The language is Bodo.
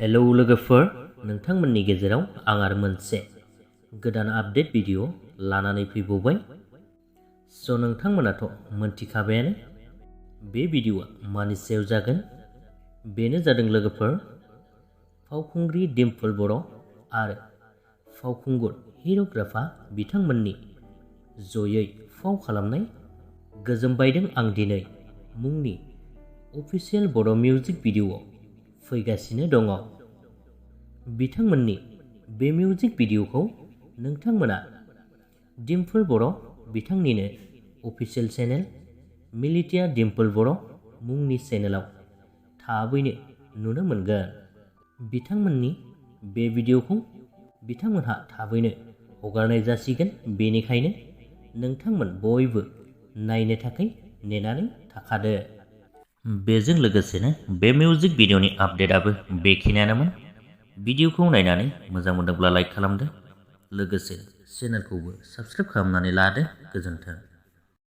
हेलौ लोगोफोर, नोंथांमोननि गेजेराव आं आरो मोनसे गोदान आपडेट भिडिअ लानानै फैबावबाय। नोंथांमोनाथ' मोनथिखाबायानो बे भिडिअआ मानि सायाव जागोन। बेनो जादों लोगोफोर, फावखुंग्रि डिम्पल बर' आरो फावखुंगुर हिरक राभा बिथांमोननि जयै फाव खालामनाय गोजोमबायदों आं दिनै मुंनि अफिसियेल बर' मिउजिक भिडिअ फैगासिनो दङ। बिथांमोननि बे मिउजिक भिडिअखौ नोंथांमोना डिम्पल बर' बिथांनिनो अफिसियेल चेनेल मिलिटिया डिम्पल बर' मुंनि चेनेलाव थाबैनो नुनो मोनगोन। बिथांमोननि बे भिडिअखौ बिथांमोनहा थाबैनो हगारनाय जासिगोन, बेनिखायनो नोंथांमोन बयबो नायनो थाखाय नेनानै थाखादो। बेजों लोगोसेनो बे मिउजिक भिडिअनि आपडेटआबो बेखिनियानोमोन। भिडिअखौ नायनानै मोजां मोनदोंब्ला लाइक खालामदो, लोगोसे चेनेलखौबो साबस्क्राइब खालामनानै लादो। गोजोन्थों।